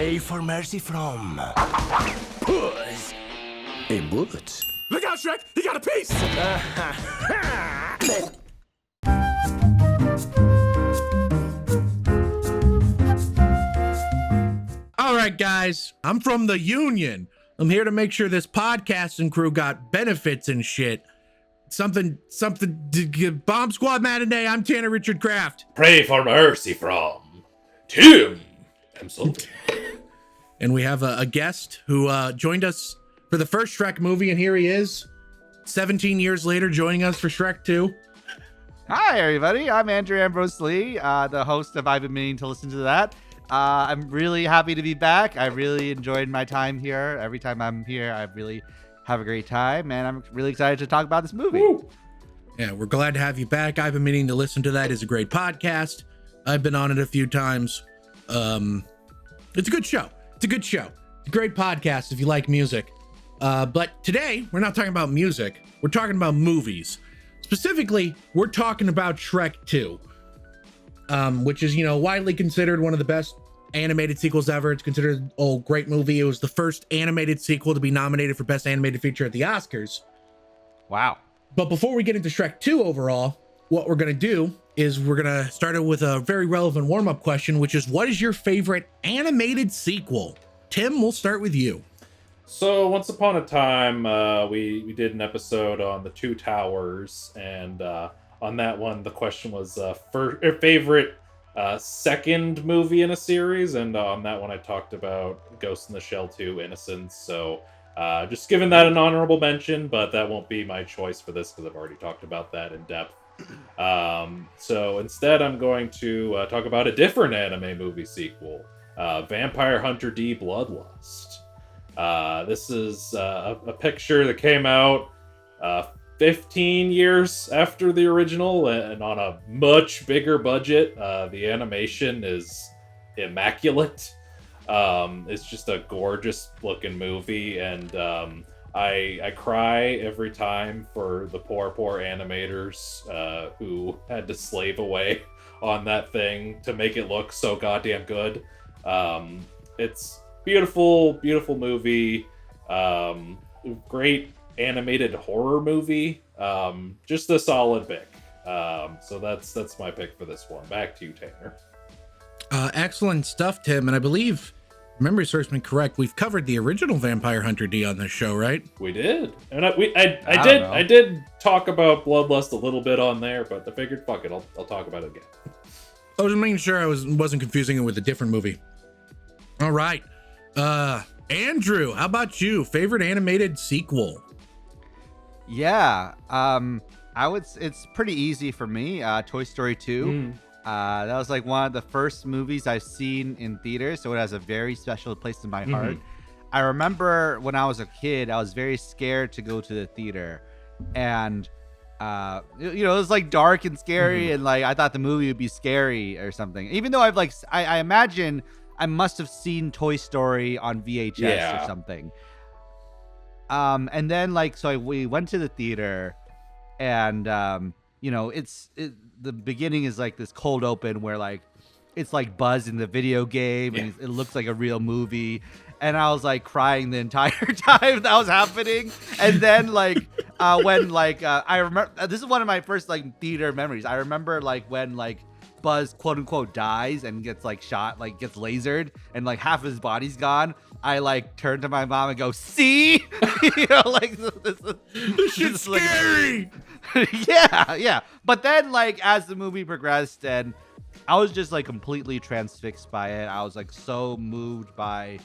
Pray for mercy from Puss in Boots. Look out, Shrek! He got a piece! All right, guys, I'm from the union. I'm here to make sure this podcasting crew got benefits and shit. Something, Bomb Squad Matinee, I'm Tanner Richard Kraft. Pray for mercy from Tim himself. And we have a guest who joined us for the first Shrek movie, and here he is, 17 years later, joining us for Shrek 2. Hi, everybody. I'm Andrew Ambrose Lee, the host of I've Been Meaning to Listen to That. I'm really happy to be back. I really enjoyed my time here. Every time I'm here, I really have a great time, and I'm really excited to talk about this movie. Woo. Yeah, we're glad to have you back. I've Been Meaning to Listen to That is a great podcast. I've been on it a few times. It's a good show. It's a good show. It's a great podcast if you like music. But today, we're not talking about music. We're talking about movies. Specifically, we're talking about Shrek 2, which is, widely considered one of the best animated sequels ever. It's considered a great movie. It was the first animated sequel to be nominated for Best Animated Feature at the Oscars. Wow. But before we get into Shrek 2 overall, what we're going to do is we're going to start it with a very relevant warm-up question, which is, what is your favorite animated sequel? Tim, we'll start with you. So once upon a time, we did an episode on the Two Towers, and on that one, the question was favorite second movie in a series, and on that one, I talked about Ghost in the Shell 2: Innocence. So just giving that an honorable mention, but that won't be my choice for this because I've already talked about that in depth. So instead, I'm going to talk about a different anime movie sequel, Vampire Hunter D: Bloodlust. This is a picture that came out 15 years after the original and on a much bigger budget. The animation is immaculate. It's just a gorgeous looking movie, and I cry every time for the poor animators who had to slave away on that thing to make it look so goddamn good. It's beautiful movie. Great animated horror movie. Just a solid pick. So that's my pick for this one. Back to you, Tanner. Excellent stuff, Tim. And I believe, if memory serves me correct, we've covered the original Vampire Hunter D on this show, right? We did. And I did talk about Bloodlust a little bit on there, but I figured, fuck it, I'll talk about it again. I was making sure I wasn't confusing it with a different movie. All right. Andrew, how about you? Favorite animated sequel? Yeah. It's pretty easy for me. Toy Story 2. That was like one of the first movies I've seen in theaters, so it has a very special place in my heart. I remember when I was a kid, I was very scared to go to the theater, and it was like dark and scary, and like I thought the movie would be scary or something. Even though I imagine I must have seen Toy Story on VHS or something. And then we went to the theater, and the beginning is like this cold open where like it's like Buzz in the video game, and it looks like a real movie. And I was like crying the entire time that was happening. And then when I remember, this is one of my first like theater memories. I remember like when like Buzz quote unquote dies and gets like shot, like gets lasered, and like half his body's gone. I like turn to my mom and go, "See, this shit's scary." yeah. But then like as the movie progressed, and I was just like completely transfixed by it. I was like so moved by,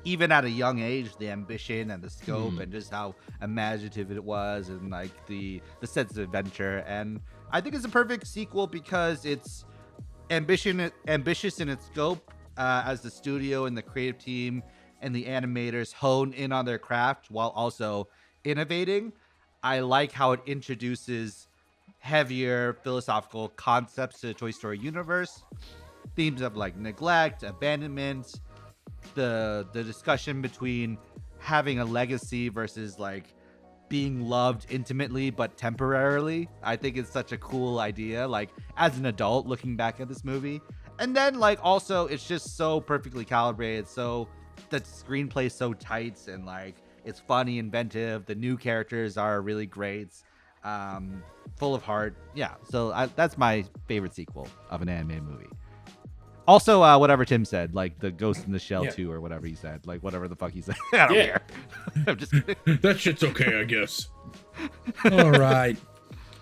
even at a young age, the ambition and the scope and just how imaginative it was, and like the sense of adventure. And I think it's a perfect sequel because it's ambitious in its scope, as the studio and the creative team and the animators hone in on their craft while also innovating. I like how it introduces heavier philosophical concepts to the Toy Story universe. Themes of like neglect, abandonment, the discussion between having a legacy versus like being loved intimately but temporarily. I think it's such a cool idea, like as an adult looking back at this movie. And then like also it's just so perfectly calibrated. So the screenplay is so tight and like it's funny, inventive. The new characters are really great, full of heart. Yeah, so that's my favorite sequel of an animated movie. Also, whatever Tim said, like the Ghost in the Shell 2 or whatever he said, like whatever the fuck he said. I don't care. I'm just kidding. That shit's okay, I guess. All right.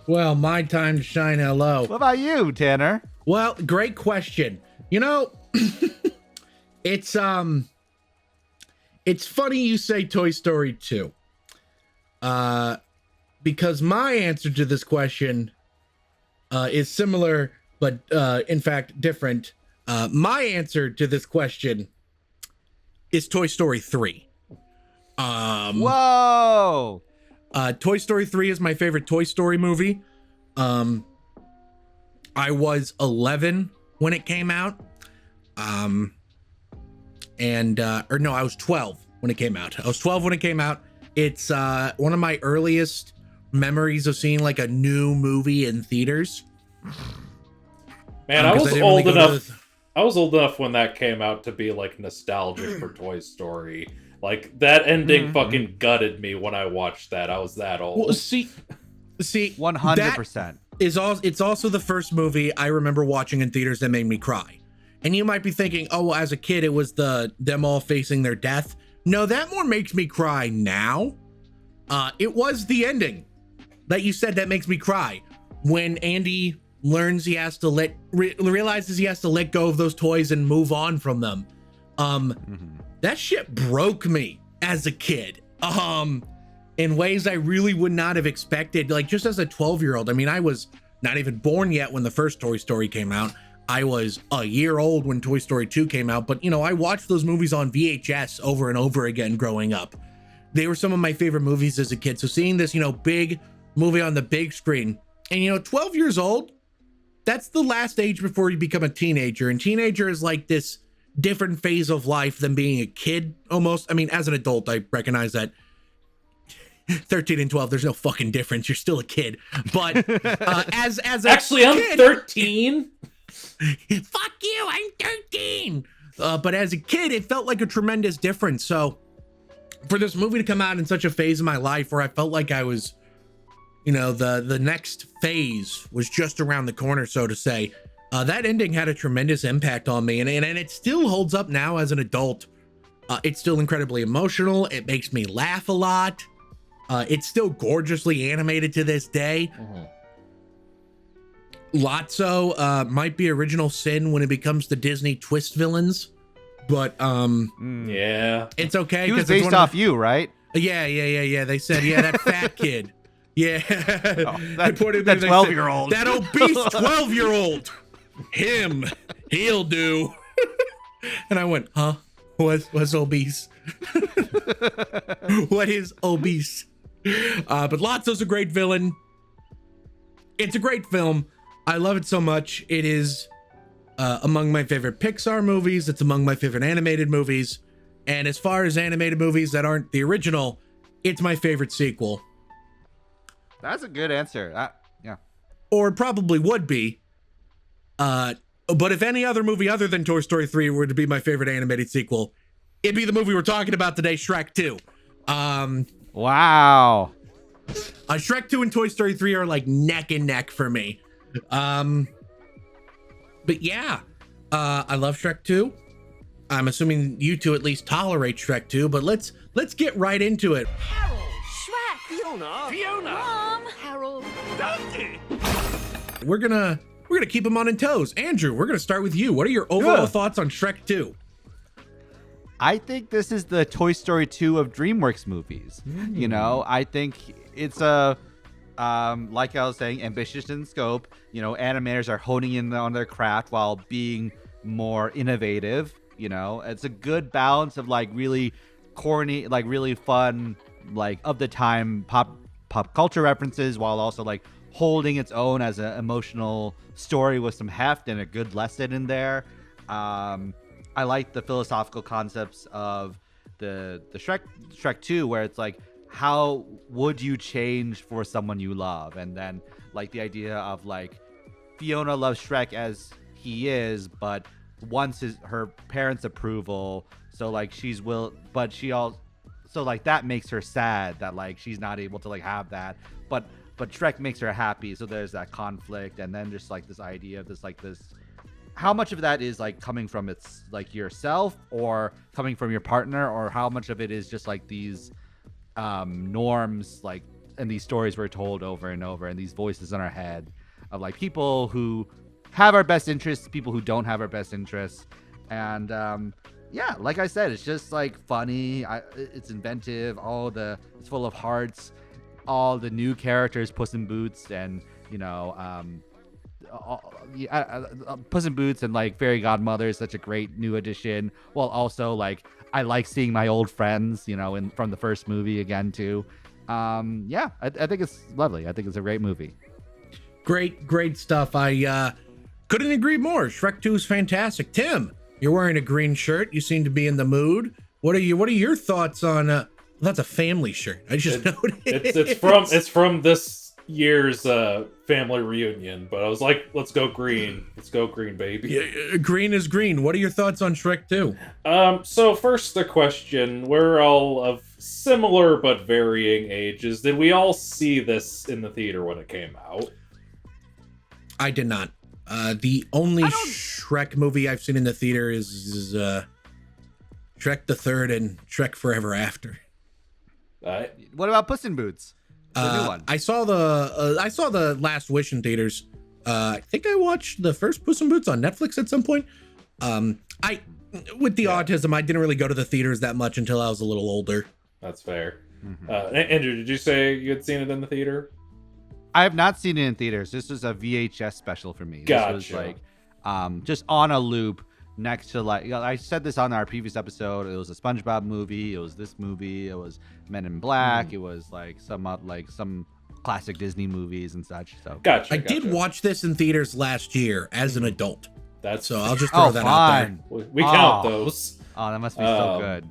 Well, my time to shine. Hello. What about you, Tanner? Well, great question. You know, it's funny you say Toy Story 2. Because my answer to this question is similar, but in fact different. My answer to this question is Toy Story 3. Whoa! Toy Story 3 is my favorite Toy Story movie. I was 11 when it came out. I was 12 when it came out. I was 12 when it came out. It's one of my earliest memories of seeing like a new movie in theaters. Man, I was old enough. I was old enough when that came out to be like nostalgic for Toy Story. Like that ending fucking gutted me when I watched that. I was that old. Well, see, 100%. It's also the first movie I remember watching in theaters that made me cry. And you might be thinking, oh, well, as a kid, it was them all facing their death. No, that more makes me cry now. It was the ending that you said that makes me cry. When Andy learns he has to realizes he has to let go of those toys and move on from them. That shit broke me as a kid. In ways I really would not have expected. Like just as a 12-year-old. I mean, I was not even born yet when the first Toy Story came out. I was a year old when Toy Story 2 came out, but I watched those movies on VHS over and over again growing up. They were some of my favorite movies as a kid. So seeing this, big movie on the big screen and 12 years old, that's the last age before you become a teenager. And teenager is like this different phase of life than being a kid almost. I mean, as an adult, I recognize that 13 and 12, there's no fucking difference. You're still a kid. But as Actually, I'm 13. Fuck you, I'm 13. But as a kid, it felt like a tremendous difference. So for this movie to come out in such a phase of my life where I felt like I was, the next phase was just around the corner, so to say, that ending had a tremendous impact on me. And it still holds up now as an adult. It's still incredibly emotional. It makes me laugh a lot. It's still gorgeously animated to this day. Lotso might be original sin when it becomes the Disney twist villains, but yeah, it's okay. He was based off you, right? Yeah. They said, that fat kid. Yeah, that 12-year-old, that obese 12-year-old. Him, he'll do. And I went, huh? What's obese? What is obese? But Lotso's a great villain. It's a great film. I love it so much. It is among my favorite Pixar movies. It's among my favorite animated movies. And as far as animated movies that aren't the original, it's my favorite sequel. That's a good answer. Yeah. Or it probably would be. But if any other movie other than Toy Story 3 were to be my favorite animated sequel, it'd be the movie we're talking about today, Shrek 2. Wow. Shrek 2 and Toy Story 3 are like neck and neck for me. But yeah, I love Shrek 2. I'm assuming you two at least tolerate Shrek 2, but let's get right into it. Harold, Shrek, Fiona, Mom, Harold, Donkey. We're gonna keep them on in toes. Andrew, we're gonna start with you. What are your overall thoughts on Shrek 2? I think this is the Toy Story 2 of DreamWorks movies. I think it's like I was saying, ambitious in scope. Animators are honing in on their craft while being more innovative. It's a good balance of like really corny, like really fun, like of the time pop culture references, while also like holding its own as an emotional story with some heft and a good lesson in there. I like the philosophical concepts of the Shrek 2, where it's like, how would you change for someone you love? And then like the idea of like Fiona loves Shrek as he is, but once her parents' approval, so like but she also, so like that makes her sad that like she's not able to like have that, but Shrek makes her happy, so there's that conflict, and then just like this idea of this how much of that is like coming from it's like yourself or coming from your partner, or how much of it is just like these norms, like, and these stories we're told over and over, and these voices in our head of like people who have our best interests, people who don't have our best interests. And yeah, like I said, it's just like funny, it's inventive, it's full of hearts, all the new characters, Puss in Boots, and Puss in Boots and like Fairy Godmother is such a great new addition, while also like I like seeing my old friends, from the first movie again too. Yeah, I think it's lovely. I think it's a great movie. Great stuff. I couldn't agree more. Shrek 2 is fantastic. Tim, you're wearing a green shirt. You seem to be in the mood. What are your thoughts on that's a family shirt. I just noticed. It's from this year's family reunion, but I was like, let's go green. Let's go green, baby. Yeah, green is green. What are your thoughts on Shrek 2? So first the question, we're all of similar but varying ages. Did we all see this in the theater when it came out? I did not. The only Shrek movie I've seen in the theater is Shrek the Third and Shrek Forever After. What about Puss in Boots? The new one. I saw the Last Wish in theaters. I think I watched the first Puss in Boots on Netflix at some point. With the autism, I didn't really go to the theaters that much until I was a little older. That's fair. Andrew, did you say you had seen it in the theater? I have not seen it in theaters. This was a VHS special for me. Gotcha. This was like just on a loop next to like, I said this on our previous episode. It was a SpongeBob movie. It was this movie. It was Men in Black. It was like some classic Disney movies and such. So I did watch this in theaters last year as an adult. So I'll just throw that out there. We count those. Oh, that must be so good.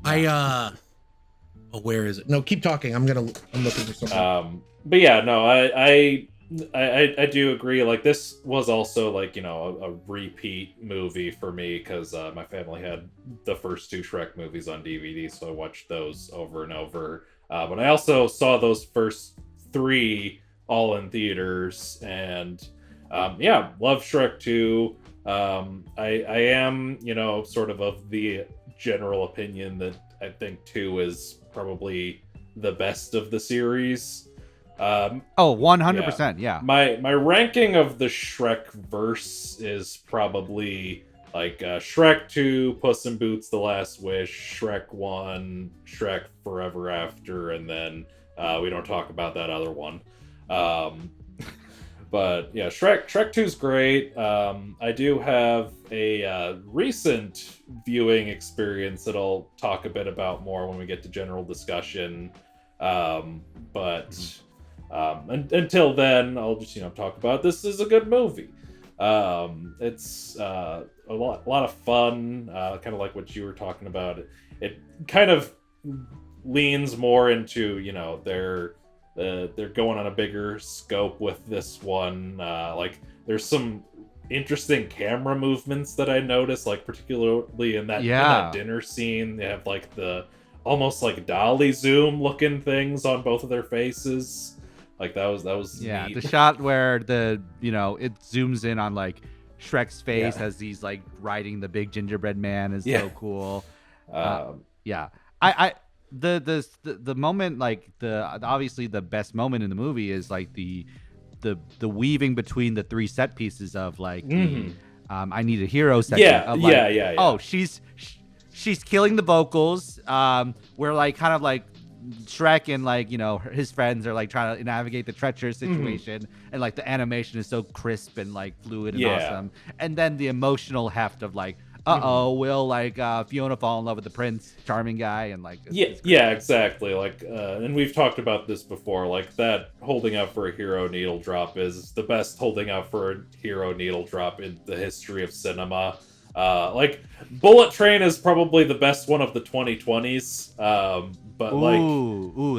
Where is it? No, keep talking. I'm looking for something. But yeah, no, I do agree. Like, this was also like, a repeat movie for me because my family had the first two Shrek movies on DVD, so I watched those over and over. But I also saw those first three all in theaters, and love Shrek 2. I am, sort of the general opinion that I think 2 is probably the best of the series. 100%. Yeah. My ranking of the Shrek verse is probably like Shrek 2, Puss in Boots, The Last Wish, Shrek 1, Shrek Forever After, and then we don't talk about that other one. But yeah, Shrek 2 is great. I do have a recent viewing experience that I'll talk a bit about more when we get to general discussion. Until then, I'll just talk about this is a good movie. It's a lot of fun, kind of like what you were talking about. It kind of leans more into they're going on a bigger scope with this one. Like there's some interesting camera movements that I noticed, like particularly in that dinner scene. They have like the almost like dolly zoom looking things on both of their faces. Like that was neat. The shot where it zooms in on like Shrek's face as he's like riding the big gingerbread man is so cool. The moment, like obviously the best moment in the movie is like the weaving between the three set pieces of like I Need a Hero section. Oh, she's killing the vocals. Where like kind of like Shrek and like his friends are like trying to navigate the treacherous situation, and like the animation is so crisp and like fluid and awesome. And then the emotional heft of like, will like Fiona fall in love with the Prince Charming guy, and like exactly. Like and we've talked about this before. Like that holding out for a hero needle drop is the best holding out for a hero needle drop in the history of cinema. Like Bullet Train is probably the best one of the 2020s. But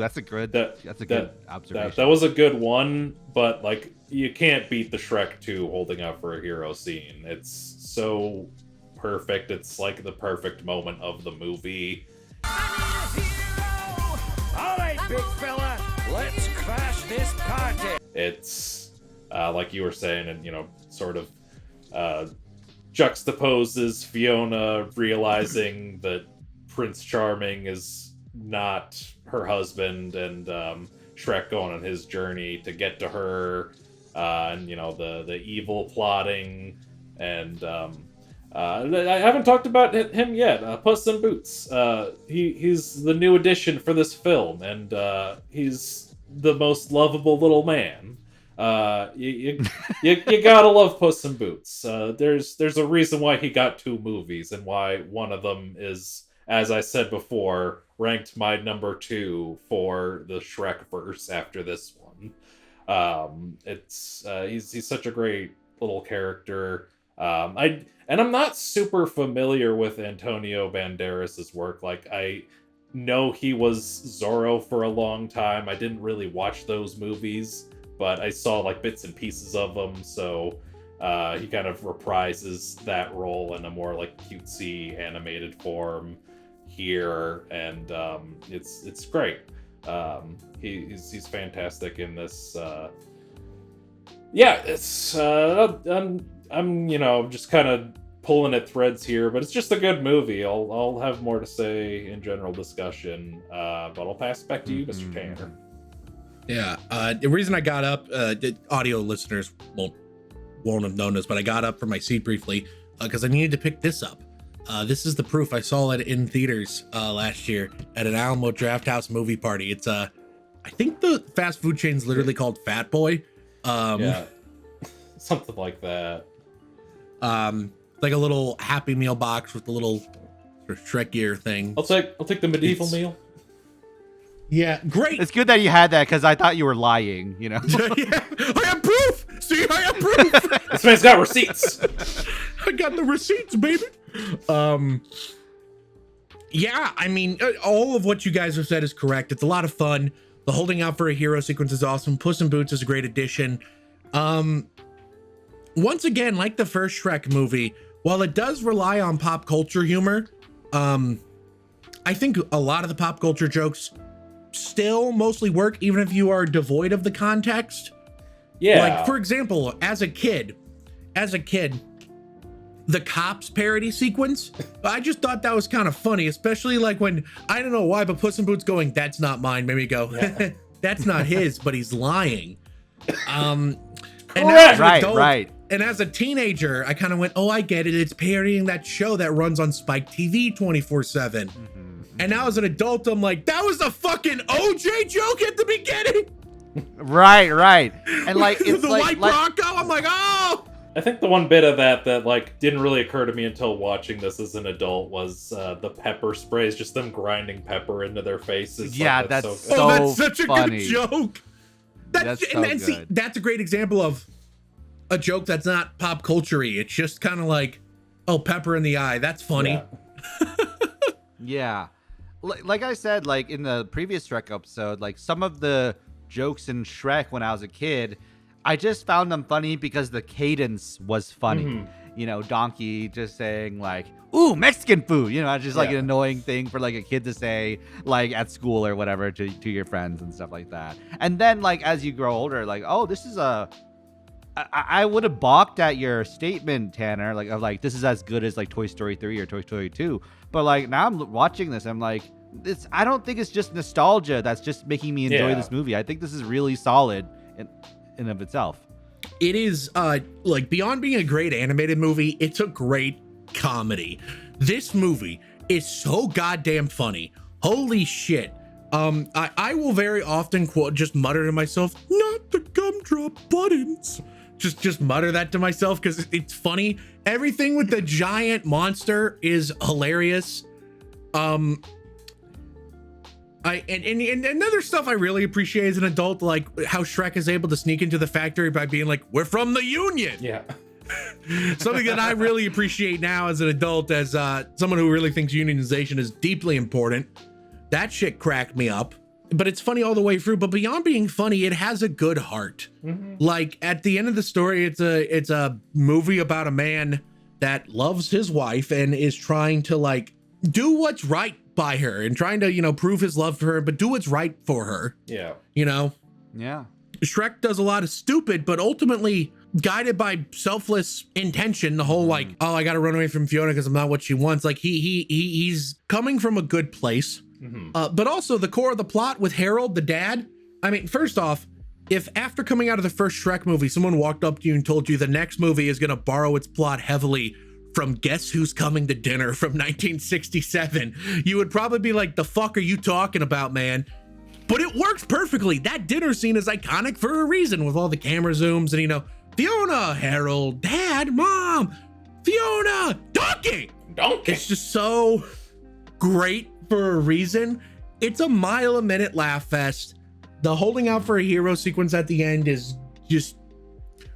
that's a good observation. That was a good one, but like you can't beat the Shrek 2 holding out for a hero scene. It's so perfect. It's like the perfect moment of the movie. All right, big fella, let's crash this party. It's like you were saying, and sort of juxtaposes Fiona realizing that Prince Charming is not her husband, and Shrek going on his journey to get to her, and the evil plotting, and I haven't talked about him yet. Puss in Boots. He's the new addition for this film, and he's the most lovable little man. You gotta love Puss in Boots. There's a reason why he got 2 movies, and why one of them is, as I said before, ranked my number 2 for the Shrek verse after this one. He's such a great little character. I'm not super familiar with Antonio Banderas' work. Like, I know he was Zorro for a long time. I didn't really watch those movies, but I saw like bits and pieces of them. So he kind of reprises that role in a more like cutesy animated form here, and it's great. He's fantastic in this. I'm just kind of pulling at threads here, but it's just a good movie. I'll have more to say in general discussion, but I'll pass it back to you, Mr. Tanner. Yeah, the reason I got up, the audio listeners won't have known this, but I got up from my seat briefly because I needed to pick this up. This is the proof. I saw it in theaters last year at an Alamo Drafthouse movie party. It's I think the fast food chain's literally called Fat Boy. Yeah, something like that. Like a little Happy Meal box with the little sort of Shrek ear thing. I'll take the medieval meal. Yeah, great. It's good that you had that, because I thought you were lying. Yeah, I have proof. See, I have proof. This man's got receipts. I got the receipts, baby. Yeah, I mean, all of what you guys have said is correct. It's a lot of fun. The holding out for a hero sequence is awesome. Puss in Boots is a great addition. Once again, like the first Shrek movie, while it does rely on pop culture humor, I think a lot of the pop culture jokes still mostly work, even if you are devoid of the context. Yeah. Like, for example, as a kid, the Cops parody sequence, I just thought that was kind of funny, especially like when, I don't know why, but Puss in Boots going, "That's not mine," made me go, that's not his, but he's lying. And now as an adult, right. And as a teenager, I kind of went, oh, I get it. It's parodying that show that runs on Spike TV 24/7. And now as an adult, I'm like, that was a fucking OJ joke at the beginning. Right. And like, it's the like, white Bronco. I'm like, oh. I think the one bit of that like didn't really occur to me until watching this as an adult was the pepper sprays, just them grinding pepper into their faces. Yeah, like, that's so good. so that's such a funny. good joke. That's so and see, good. that's a great example of a joke that's not pop culture-y. It's just kind of like, oh, pepper in the eye. That's funny. Yeah. Like I said, like in the previous Shrek episode, like some of the jokes in Shrek when I was a kid, I just found them funny because the cadence was funny. You know, Donkey just saying like, "Ooh, Mexican food," just like an annoying thing for like a kid to say like at school or whatever to your friends and stuff like that. And then like as you grow older, like, oh, this is I would have balked at your statement, Tanner, like of like this is as good as like Toy Story 3 or Toy Story 2. But like now I'm watching this, I'm like, I don't think it's just nostalgia that's just making me enjoy this movie. I think this is really solid in of itself. It is like beyond being a great animated movie, it's a great comedy. This movie is so goddamn funny. Holy shit. I will very often just mutter to myself, "Not the gumdrop buttons." Just mutter that to myself because it's funny. Everything with the giant monster is hilarious. And another stuff I really appreciate as an adult, like how Shrek is able to sneak into the factory by being like, "We're from the Union." Yeah. Something that I really appreciate now as an adult, as someone who really thinks unionization is deeply important. That shit cracked me up. but it's funny all the way through. But beyond being funny, it has a good heart. Like at the end of the story, it's a movie about a man that loves his wife and is trying to like do what's right by her and trying to, you know, prove his love for her, but do what's right for her. Yeah. You know? Yeah. Shrek does a lot of stupid, but ultimately guided by selfless intention. The whole like, oh, I got to run away from Fiona because I'm not what she wants. Like he's coming from a good place. But also the core of the plot with Harold, the dad. I mean, first off, if after coming out of the first Shrek movie, someone walked up to you and told you the next movie is going to borrow its plot heavily from Guess Who's Coming to Dinner from 1967, you would probably be like, the fuck are you talking about, man? But it works perfectly. That dinner scene is iconic for a reason, with all the camera zooms and, you know, Fiona, Harold, Dad, Mom, Fiona, Donkey. It's just so great for a reason. It's a mile-a-minute laugh fest. The holding out for a hero sequence at the end is just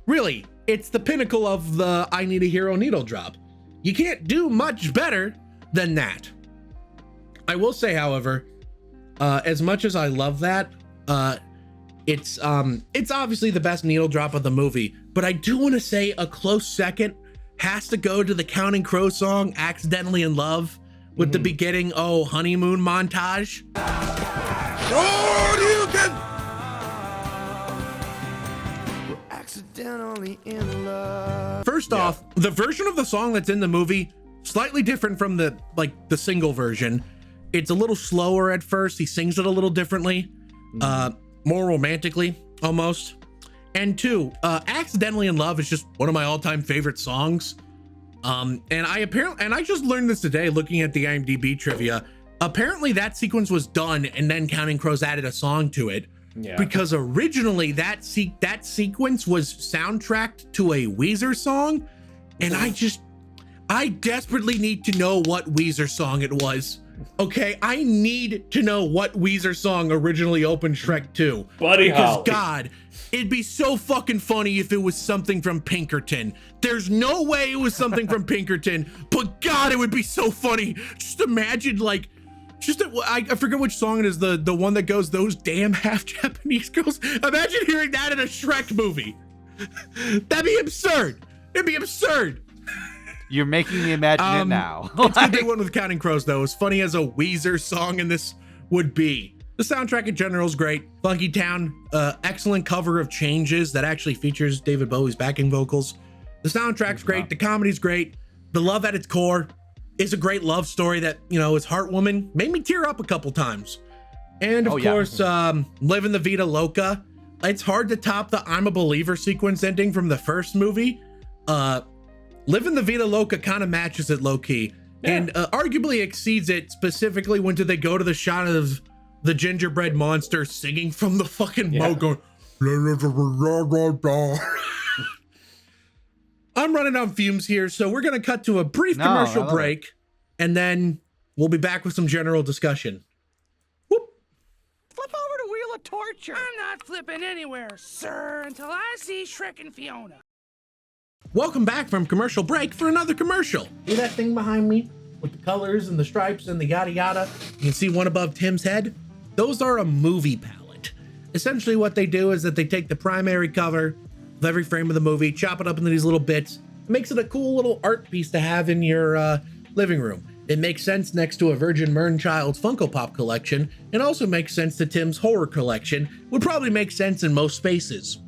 really, it's the pinnacle of the I need a hero needle drop. You can't do much better than that. I will say, however, as much as I love that, it's obviously the best needle drop of the movie, but I do want to say a close second has to go to the Counting Crow song, Accidentally in Love, with the beginning, oh, honeymoon montage. Accidentally in love. First off, the version of the song that's in the movie, slightly different from the single version. It's a little slower at first. He sings it a little differently, more romantically almost. And two, Accidentally in Love is just one of my all-time favorite songs. And I just learned this today looking at the IMDb trivia. Apparently that sequence was done and then Counting Crows added a song to it. Yeah. Because originally that sequence was soundtracked to a Weezer song, and I desperately need to know what Weezer song it was. Okay, I need to know what Weezer song originally opened Shrek 2. Buddy Because Holly. God, it'd be so fucking funny if it was something from Pinkerton. There's no way it was something from Pinkerton, but God, it would be so funny. Just imagine like, I forget which song it is, the one that goes, those damn half Japanese girls. Imagine hearing that in a Shrek movie. That'd be absurd. It'd be absurd. You're making me imagine it now. It's a good one with Counting Crows, though. As funny as a Weezer song in this would be. The soundtrack in general is great. Funky Town, excellent cover of Changes that actually features David Bowie's backing vocals. The soundtrack's great. The comedy's great. The love at its core is a great love story that, you know, is heartwarming. Made me tear up a couple times. And of course, Living the Vida Loca. It's hard to top the I'm a Believer sequence ending from the first movie. Living the Vida Loca kind of matches it low-key, and arguably exceeds it, specifically when they go to the shot of the gingerbread monster singing from the fucking moat going, I'm running on fumes here, so we're going to cut to a brief commercial break, and then we'll be back with some general discussion. Whoop. Flip over to Wheel of Torture. I'm not flipping anywhere, sir, until I see Shrek and Fiona. Welcome back from commercial break for another commercial. See that thing behind me with the colors and the stripes and the yada yada? You can see one above Tim's head. Those are a movie palette. Essentially what they do is that they take the primary cover of every frame of the movie, chop it up into these little bits. It makes it a cool little art piece to have in your living room. It makes sense next to a Virgin Mernchild's Funko Pop collection, and also makes sense to Tim's horror collection. Would probably make sense in most spaces.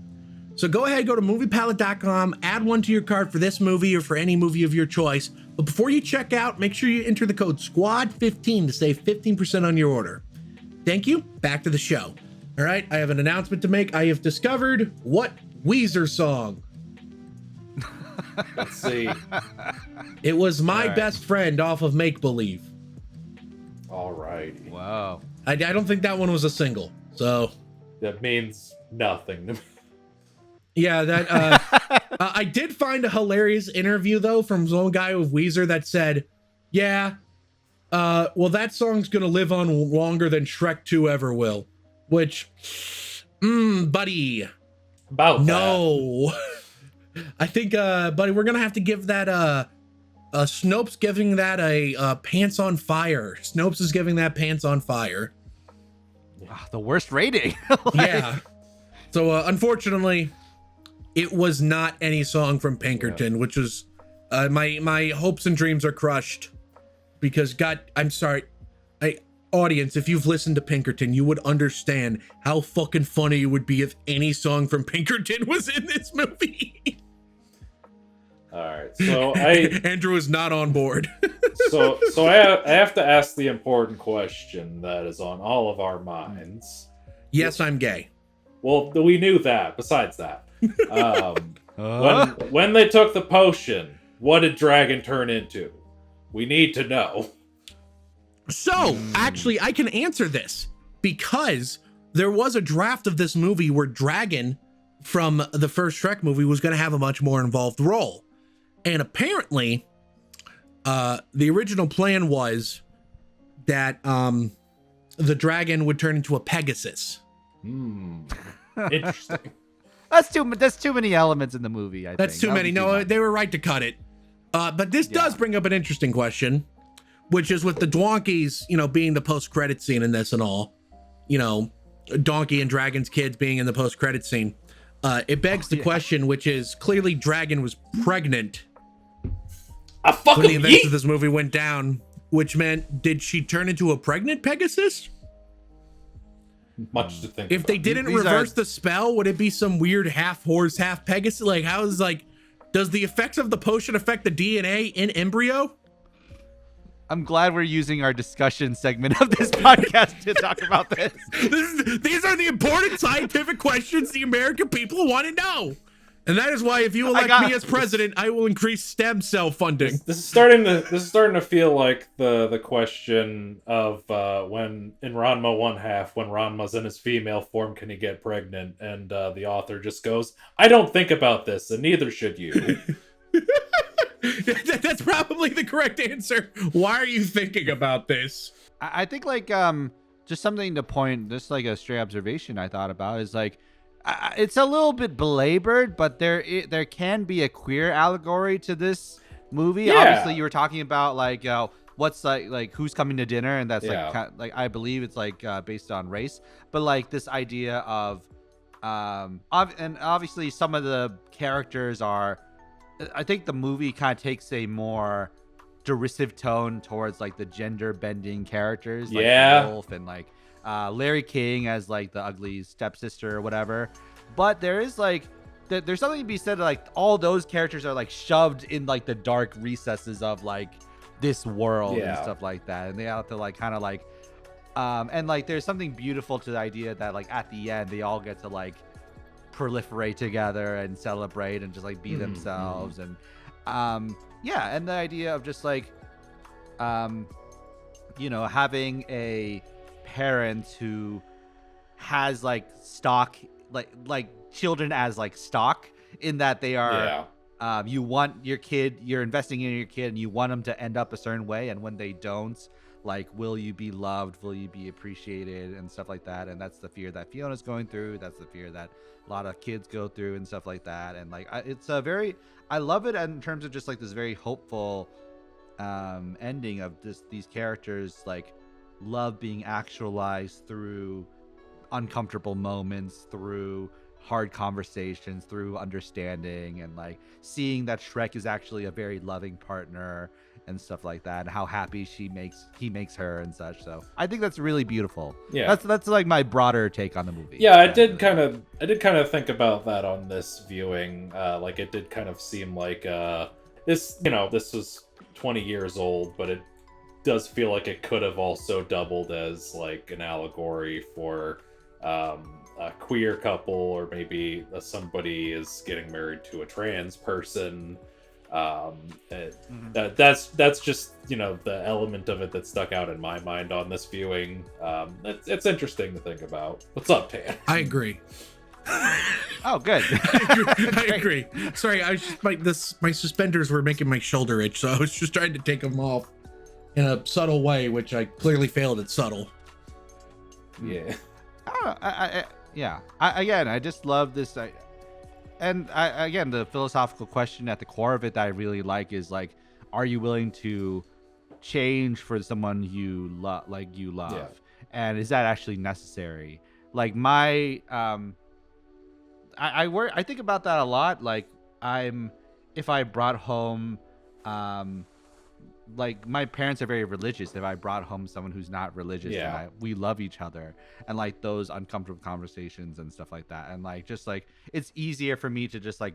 So go ahead, go to moviepalette.com, add one to your cart for this movie or for any movie of your choice. But before you check out, make sure you enter the code SQUAD15 to save 15% on your order. Thank you. Back to the show. All right, I have an announcement to make. I have discovered what Weezer song. Let's see. It was My Best Friend off of Make Believe. All right. Wow. I don't think that one was a single, so. That means nothing to me. Yeah, that I did find a hilarious interview though from some guy with Weezer that said, yeah, well that song's gonna live on longer than Shrek 2 ever will. Which, buddy. About no. I think buddy, we're gonna have to give that Snopes giving that a pants on fire. Snopes is giving that pants on fire. The worst rating. Yeah. So unfortunately, it was not any song from Pinkerton, which was my hopes and dreams are crushed because I'm sorry, audience, if you've listened to Pinkerton, you would understand how fucking funny it would be if any song from Pinkerton was in this movie. All right, so Andrew is not on board. so I have to ask the important question that is on all of our minds. Yes, I'm gay. Well, we knew that. Besides that, when they took the potion, what did Dragon turn into? We need to know. So, actually, I can answer this because there was a draft of this movie where Dragon from the first Shrek movie was going to have a much more involved role. And apparently, the original plan was that the dragon would turn into a Pegasus. Interesting. That's too many elements in the movie, I think. That's too many. No, they were right to cut it. But this does bring up an interesting question, which is with the Dwonkies, being the post-credit scene in this and all, Donkey and Dragon's kids being in the post-credit scene. It begs the question, which is clearly Dragon was pregnant when the events of this movie went down, which meant, did she turn into a pregnant Pegasus? Much to think If about. they didn't reverse the spell, would it be some weird half horse, half Pegasus? Like, does the effects of the potion affect the DNA in embryo? I'm glad we're using our discussion segment of this podcast to talk about this. These are the important scientific questions the American people want to know. And that is why if you elect me as president, I will increase stem cell funding. This is starting to feel like the question of when in Ranma 1/2, when Ranma's in his female form, can he get pregnant? And the author just goes, I don't think about this, and neither should you. That's probably the correct answer. Why are you thinking about this? I think just something to point, just like a stray observation I thought about is it's a little bit belabored, but there can be a queer allegory to this movie. Yeah. Obviously, you were talking about what's like who's coming to dinner, and that's I believe it's based on race, but this idea of and obviously some of the characters are. I think the movie kind of takes a more derisive tone towards the gender bending characters, like the Wolf and Larry King as the ugly stepsister or whatever. But there is there's something to be said all those characters are shoved in the dark recesses of this world and stuff like that, and they have to and there's something beautiful to the idea that at the end they all get to proliferate together and celebrate and just be themselves and and the idea of just having a parent who has stock children as stock in that they are you want your kid, you're investing in your kid and you want them to end up a certain way, and when they don't, will you be loved, will you be appreciated and stuff like that. And that's the fear that Fiona's going through, that's the fear that a lot of kids go through and stuff like that. And it's a very, I love it in terms of just this very hopeful ending of these characters love being actualized through uncomfortable moments, through hard conversations, through understanding, and seeing that Shrek is actually a very loving partner and stuff like that, and how happy he makes her and such. So I think that's really beautiful. Yeah, that's my broader take on the movie. Yeah, I did kind of think about that on this viewing. It did kind of seem like this was 20 years old, but it does feel like it could have also doubled as an allegory for a queer couple, or maybe somebody is getting married to a trans person. That's just the element of it that stuck out in my mind on this viewing. It's interesting to think about. What's up, Tan? I agree. Oh, good. I agree. Sorry, I was just my suspenders were making my shoulder itch, so I was just trying to take them off in a subtle way, which I clearly failed at subtle. Yeah. I just love this. Again, the philosophical question at the core of it that I really like is are you willing to change for someone you love? Yeah. and is that actually necessary? Like my I think about that a lot. Like if I brought home like my parents are very religious. If I brought home someone who's not religious, and we love each other, and like those uncomfortable conversations and stuff like that, and like just like it's easier for me to just like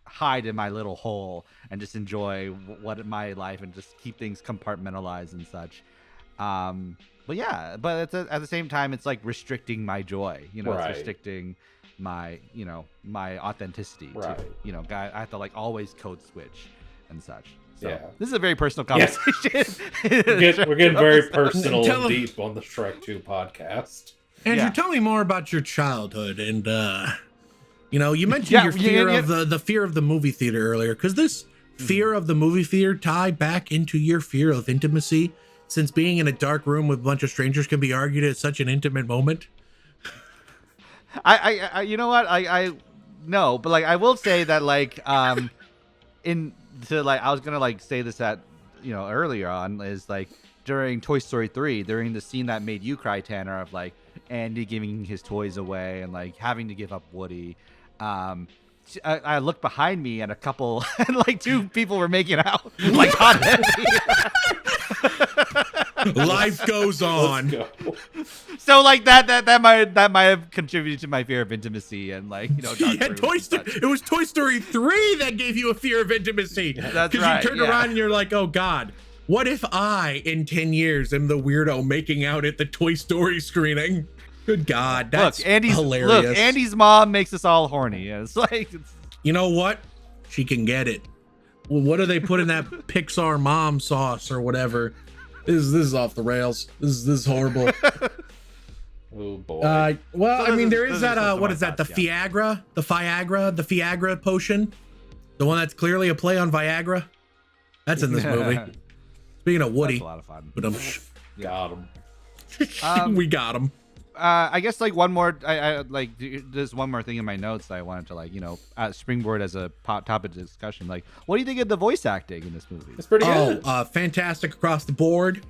hide in my little hole and just enjoy what my life and just keep things compartmentalized and such. But yeah, but at the same time, it's like restricting my joy. You know, it's restricting my my authenticity. Right. Too. You know, I have to like always code switch and such. So Yeah. this is a very personal conversation. We're getting very personal and deep on the Shrek 2 podcast. Andrew, tell me more about your childhood. And, you mentioned your fear of the fear of the movie theater earlier. Because this fear of the movie theater tie back into your fear of intimacy, since being in a dark room with a bunch of strangers can be argued as such an intimate moment? I you know what? I no, but like I will say that like I was gonna like say this earlier on is like during Toy Story 3, during the scene that made you cry, Tanner, of like Andy giving his toys away and like having to give up Woody. I looked behind me and a couple and like two people were making out like hot heavy. Life goes on. Let's go. So like that might have contributed to my fear of intimacy and like dark rooms and it was Toy Story 3 that gave you a fear of intimacy. That's because right, you turned around and you're like, oh God, what if I in 10 years am the weirdo making out at the Toy Story screening? Good God, that's hilarious. Look, Andy's mom makes us all horny. It's like you know what? She can get it. Well, what do they put in that Pixar mom sauce or whatever? This is off the rails. This is horrible. Oh boy. Well, So I mean, there is this that. is What is that? The Fiagra potion, the one that's clearly a play on Viagra. That's in this movie. Speaking of Woody, that's a lot of fun. but Got him. we got him. I guess like one more. I like there's one more thing in my notes that I wanted to like springboard as a topic of discussion. Like, what do you think of the voice acting in this movie? It's pretty good. Fantastic across the board.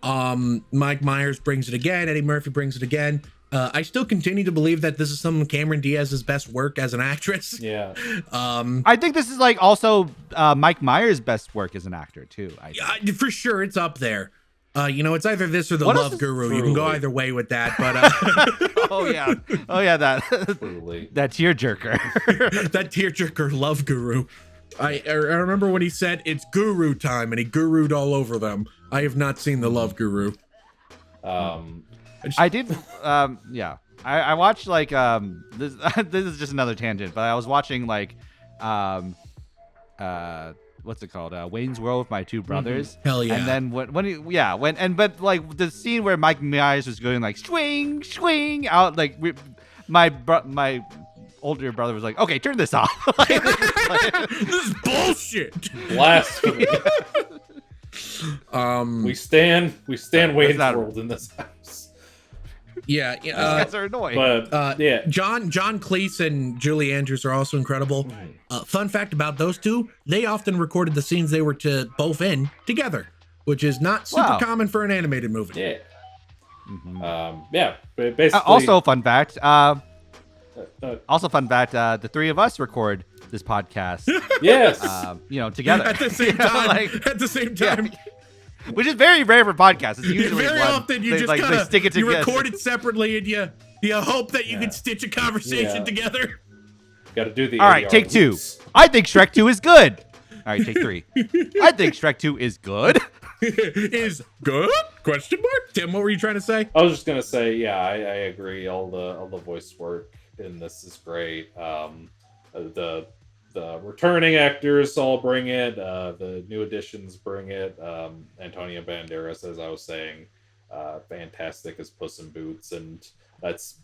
Mike Myers brings it again. Eddie Murphy brings it again. I still continue to believe that this is some of Cameron Diaz's best work as an actress. Yeah. I think this is like also Mike Myers' best work as an actor too. For sure, it's up there. It's either this or the What is Love this? Guru. You can go either way with that, but oh yeah, that Truly. that tearjerker. that tearjerker Love Guru. I remember when he said it's Guru time and he gurued all over them. I have not seen the Love Guru. I did. Yeah, I watched like this. This is just another tangent, but I was watching like what's it called? Wayne's World with my two brothers. Hell yeah. And then but the scene where Mike Myers was going like swing, swing out, like my older brother was like, okay, turn this off. This is bullshit. Blasphemy. We stand Wayne's not- World in this house. Yeah. These guys are annoying. But yeah. John Cleese and Julie Andrews are also incredible. Fun fact about those two, they often recorded the scenes they were both in together, which is not super common for an animated movie. Yeah. Yeah. But basically. Also, fun fact. The three of us record this podcast. Yes. Together At the same time. At the same time. Which is very rare for podcasts. It's usually Very one. often you they, just like, kinda, they stick it you together. record it separately and you hope that you can stitch a conversation together. Got to do the. All right, ADR take two. loops. I think Shrek 2 is good. All right, take three. I think Shrek 2 is good. Is good? Question mark? Tim, what were you trying to say? I was just gonna say, yeah, I agree. All the voice work in this is great. The returning actors all bring it. The new additions bring it. Antonio Banderas, as I was saying, fantastic as Puss in Boots, and that's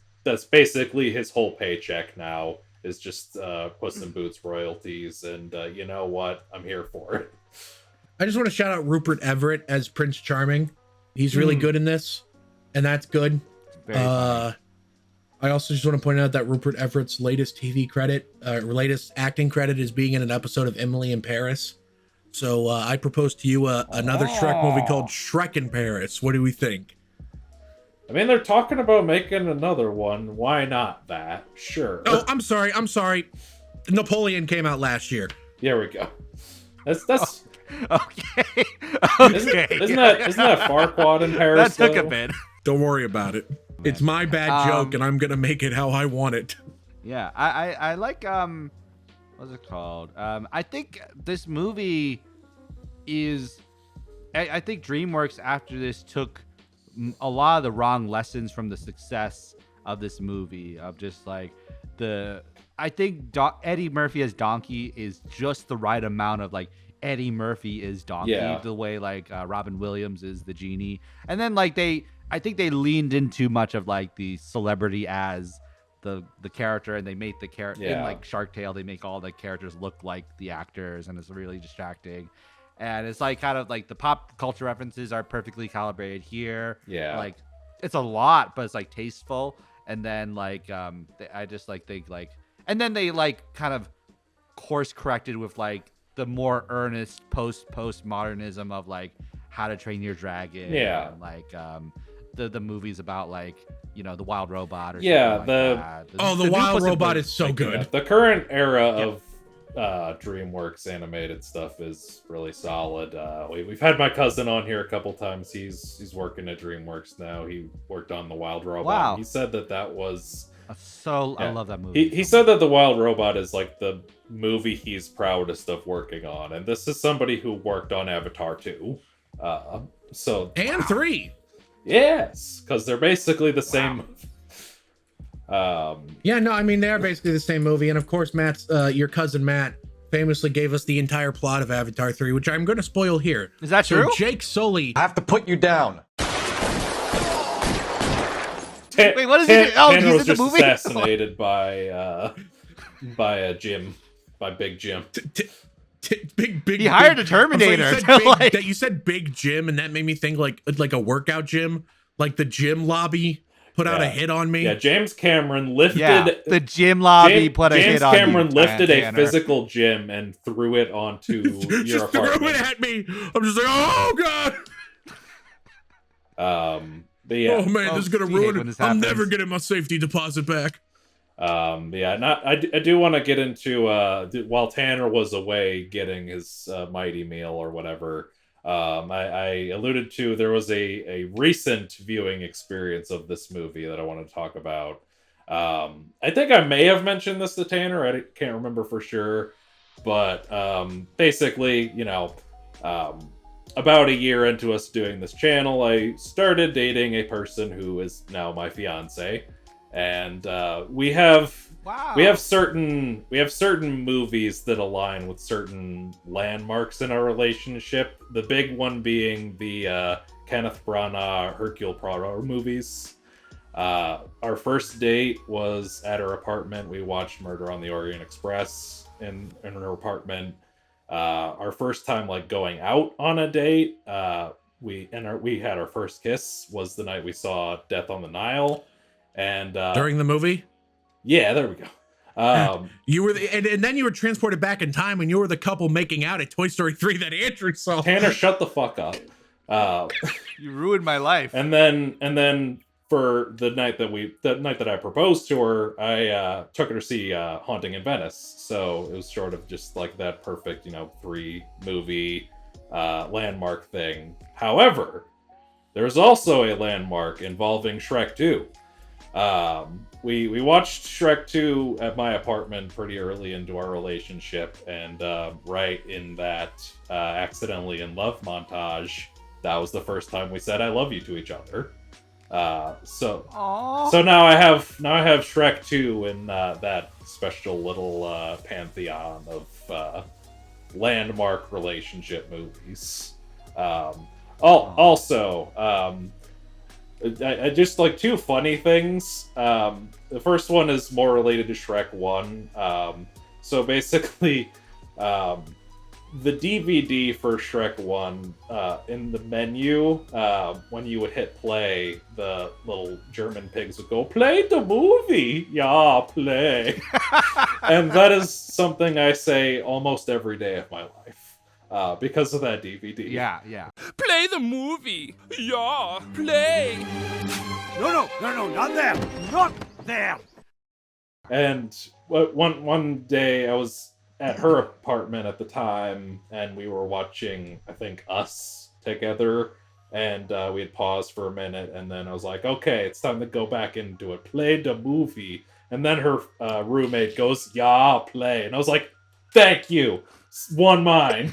basically his whole paycheck now is just Puss in Boots royalties. And you know what? I'm here for it. I just want to shout out Rupert Everett as Prince Charming. He's really good in this, and that's good. Very funny. I also just want to point out that Rupert Everett's latest latest acting credit is being in an episode of Emily in Paris. So I propose to you another Shrek movie called Shrek in Paris. What do we think? I mean, they're talking about making another one. Why not that? Sure. Oh, I'm sorry. Napoleon came out last year. There we go. That's Okay. isn't that Farquaad in Paris? That took though? a bit. Don't worry about it. It's my bad joke, and I'm gonna make it how I want it. Yeah, I like what's it called? I think this movie is. I think DreamWorks after this took a lot of the wrong lessons from the success of this movie. Of just like I think Eddie Murphy as Donkey is just the right amount of like Eddie Murphy is Donkey, the way like Robin Williams is the genie, and then like I think they leaned in too much of like the celebrity as the character, and they made the character in like Shark Tale. They make all the characters look like the actors, and it's really distracting. And it's like kind of like the pop culture references are perfectly calibrated here. Yeah, like it's a lot, but it's like tasteful. And then like I just like they like, and then they like kind of course corrected with like the more earnest postmodernism of like How to Train Your Dragon. Yeah, and like the movies about like, you know, the Wild Robot or the Wild Robot is so good. The current era of DreamWorks animated stuff is really solid. We've had my cousin on here a couple times. He's working at DreamWorks now. He worked on the Wild Robot. Wow. He said that was I love that movie. He said that the Wild Robot is like the movie he's proudest of working on, and this is somebody who worked on Avatar 2. And 3. Yes, because they're basically the same. Yeah, no, I mean, they are basically the same movie. And of course, your cousin Matt famously gave us the entire plot of Avatar 3, which I'm going to spoil here. Is that true? Jake Sully. I have to put you down. Wait, what is he? Oh, Tanner he's was in the just movie? assassinated by Big Jim. Big. He hired a Terminator. You said Big Jim, and that made me think like a workout gym, like the gym lobby put out a hit on me. Yeah, James Cameron lifted the gym lobby put a hit on me. James Cameron lifted a physical gym and threw it onto your apartment. Threw it at me. I'm just like, oh god. But yeah. Oh man, this is gonna ruin it. I'm never getting my safety deposit back. I do want to get into while Tanner was away getting his mighty meal or whatever. I alluded to there was a recent viewing experience of this movie that I want to talk about. I think I may have mentioned this to Tanner. I can't remember for sure, but basically, you know, about a year into us doing this channel, I started dating a person who is now my fiance, and we have certain movies that align with certain landmarks in our relationship. The big one being the Kenneth Branagh Hercule Poirot movies. Our first date was at her apartment. We watched Murder on the Orient Express in her apartment. Our first time like going out on a date, we had our first kiss was the night we saw Death on the Nile, and during the movie. Yeah, there we go. You were and then you were transported back in time, and you were the couple making out at Toy Story 3 that Andrew saw. Tanner, shut the fuck up. You ruined my life. And then for the night that I proposed to her, I took her to see Haunting in Venice. So it was sort of just like that perfect, 3-movie landmark thing. However, there's also a landmark involving Shrek 2. We watched Shrek 2 at my apartment pretty early into our relationship, and right in that accidentally in love montage, that was the first time we said I love you to each other. So now I have Shrek 2 in that special little pantheon of landmark relationship movies. Also, I just like 2 funny things. The first one is more related to Shrek 1. So basically, the DVD for Shrek 1, in the menu, when you would hit play, the little German pigs would go, "Play the movie!" "Yeah, play." And that is something I say almost every day of my life, because of that DVD. Yeah. Play the movie! Yeah, play! No, not there. Not there. And one day I was at her apartment at the time, and we were watching, I think, Us together, and we had paused for a minute, and then I was like, okay, it's time to go back into it. Play the movie. And then her roommate goes, yeah, play. And I was like, thank you. One mind.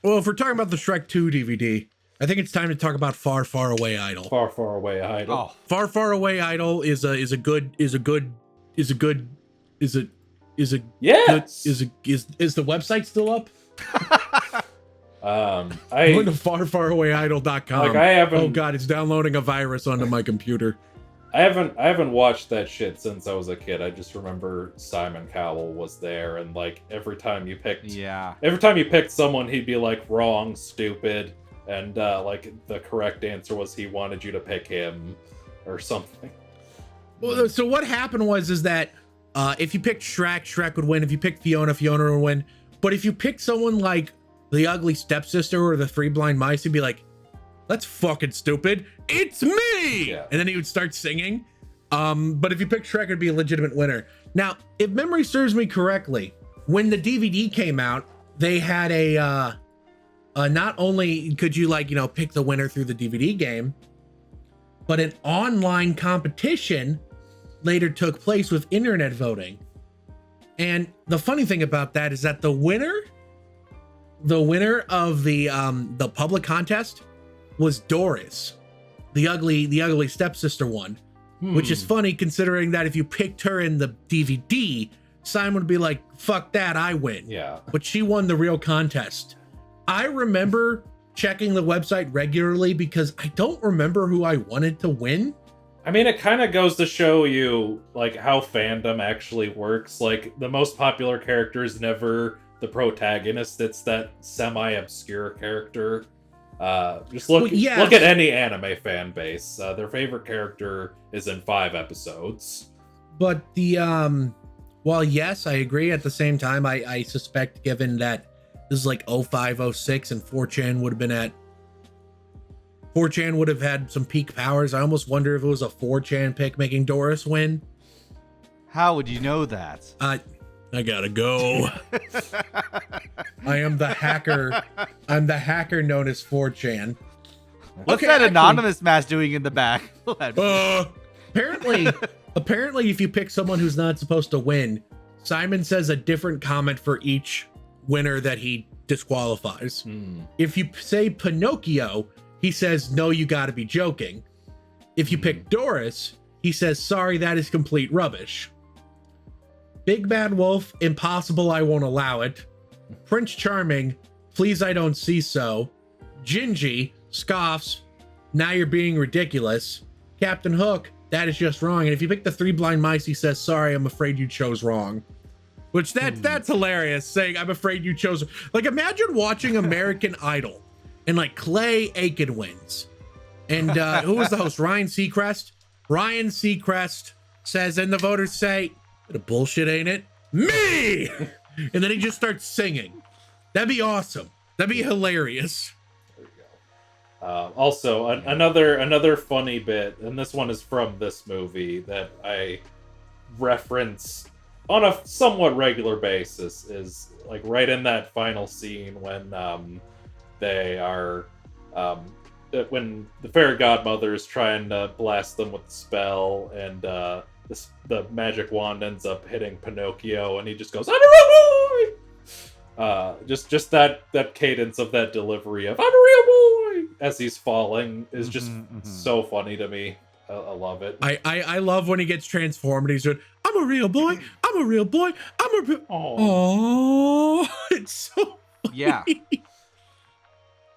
Well, if we're talking about the Shrek 2 DVD, I think it's time to talk about Far, Far Away Idol. Far, Far Away Idol. Oh, Far, Far Away Idol is a good Yes. good is the website still up? Going to farfarawayidol.com. Like, I haven't- Oh god, it's downloading a virus onto my computer. I haven't watched that shit since I was a kid. I just remember Simon Cowell was there, and like every time you picked someone, he'd be like, wrong, stupid, and like the correct answer was he wanted you to pick him or something. Well, so what happened is that if you picked Shrek, Shrek would win. If you picked Fiona, Fiona would win. But if you picked someone like the Ugly Stepsister or the Three Blind Mice, he'd be like, that's fucking stupid. It's me! Yeah. And then he would start singing. But if you picked Shrek, it'd be a legitimate winner. Now, if memory serves me correctly, when the DVD came out, they had a not only could you pick the winner through the DVD game, but an online competition later took place with internet voting. And the funny thing about that is that the winner of the public contest was Doris, the ugly stepsister one, which is funny considering that if you picked her in the DVD, Simon would be like, fuck that, I win. Yeah. But she won the real contest. I remember checking the website regularly because I don't remember who I wanted to win. I mean, it kind of goes to show you like how fandom actually works. Like, the most popular character is never the protagonist. It's that semi-obscure character. Just look at any anime fan base. Their favorite character is in 5 episodes. But while yes, I agree, at the same time, I suspect, given that this is like 05, 06, and 4chan would have had some peak powers. I almost wonder if it was a 4chan pick making Doris win. how would you know that? I gotta go. I am the hacker. I'm the hacker known as 4chan. What's Okay, that actually- anonymous mask doing in the back? Apparently, if you pick someone who's not supposed to win, Simon says a different comment for each winner that he disqualifies. If you say Pinocchio, he says, no, you gotta be joking. If you pick Doris, he says, sorry, that is complete rubbish. Big Bad Wolf, impossible, I won't allow it. Prince Charming, please, I don't see so. Gingy, scoffs, now you're being ridiculous. Captain Hook, that is just wrong. And if you pick the Three Blind Mice, he says, sorry, I'm afraid you chose wrong. Which that's hilarious, saying, I'm afraid you chose. Like, imagine watching American Idol and like Clay Aiken wins. And who was the host? Ryan Seacrest. Ryan Seacrest says, and the voters say, "Bit of bullshit, ain't it? Me!" And then he just starts singing. That'd be awesome. That'd be hilarious. There you go. Also, another funny bit, and this one is from this movie that I reference on a somewhat regular basis, is like right in that final scene when they are when the fairy godmother is trying to blast them with the spell, and the magic wand ends up hitting Pinocchio, and he just goes, "I'm a real boy!" Just that cadence of that delivery of "I'm a real boy" as he's falling is just so funny to me. I love it. I love when he gets transformed and he's doing, I'm a real boy, I'm a real boy, I'm a real... Oh, it's so funny. Yeah.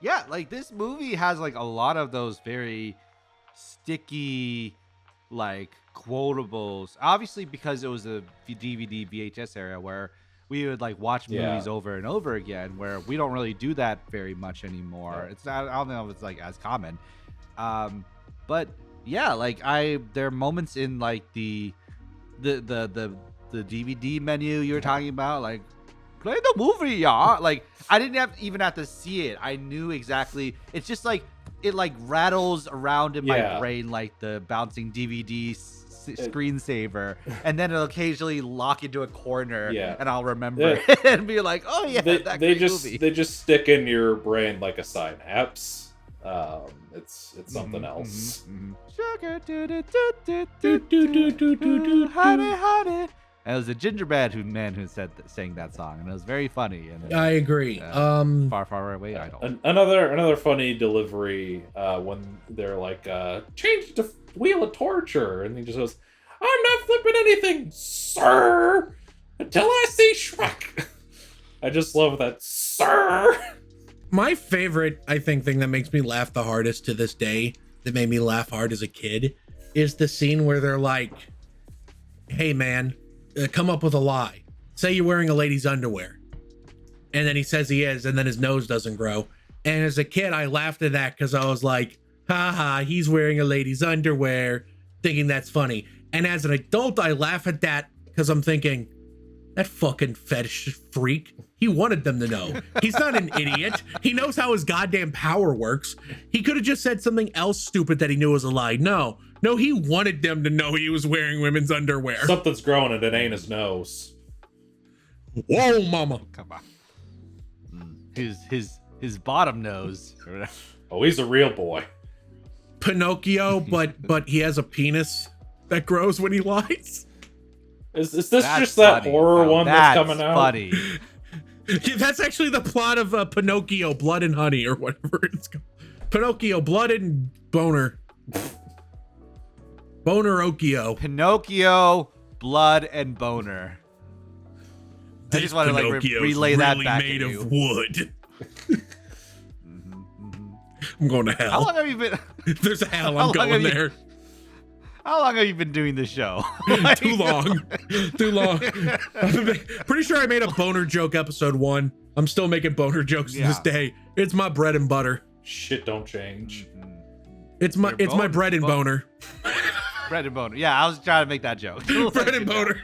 Yeah, like this movie has like a lot of those very sticky, like quotables. Obviously, because it was a DVD VHS era where we would like watch movies over and over again, where we don't really do that very much anymore. It's not, I don't know if it's like as common. But yeah, like there are moments in like the DVD menu you were talking about, like play the movie, yeah. Like I didn't even have to see it. I knew exactly. It's just like it like rattles around in my Yeah. brain like the bouncing DVD screensaver, and then it'll occasionally lock into a corner, Yeah. and I'll remember it and be like, oh yeah, that great movie. They just stick in your brain like a synapse. It's something else. Sugar, do, honey, honey. And it was a gingerbread man who sang that song, and it was very funny. And I agree. far, far away idol. Another funny delivery when they're like, change the wheel of torture, and he just goes, I'm not flipping anything, sir, until I see Shrek. I just love that, sir. My favorite, I think, thing that makes me laugh the hardest to this day, that made me laugh hard as a kid, is the scene where they're like, hey man, come up with a lie. Say you're wearing a lady's underwear. And then he says he is, and then his nose doesn't grow. And as a kid, I laughed at that because I was like, haha, he's wearing a lady's underwear, thinking that's funny. And as an adult, I laugh at that because I'm thinking, that fucking fetish freak, he wanted them to know. He's not an idiot. He knows how his goddamn power works. He could have just said something else stupid that he knew was a lie. No, he wanted them to know he was wearing women's underwear. Something's growing and it ain't his nose. Whoa, mama. Come on. His bottom nose. Oh, he's a real boy. Pinocchio, but he has a penis that grows when he lies. Is this That's just that funny, horror bro. one that's coming out? Funny. Yeah, that's actually the plot of Pinocchio, Blood and Honey, or whatever it's called. Pinocchio, Blood and Boner. Boner-okio. Pinocchio, Blood, and Boner. I just want to like relay that really back made at of you. wood. I'm going to hell. How long have you been? There's a hell. How I'm long going have you- there. How long have you been doing this show? Too long. Too long. Pretty sure I made a boner joke episode 1. I'm still making boner jokes to this day. It's my bread and butter. Shit don't change. It's my bread and boner. Bread and boner. Yeah, I was trying to make that joke. Bread and boner.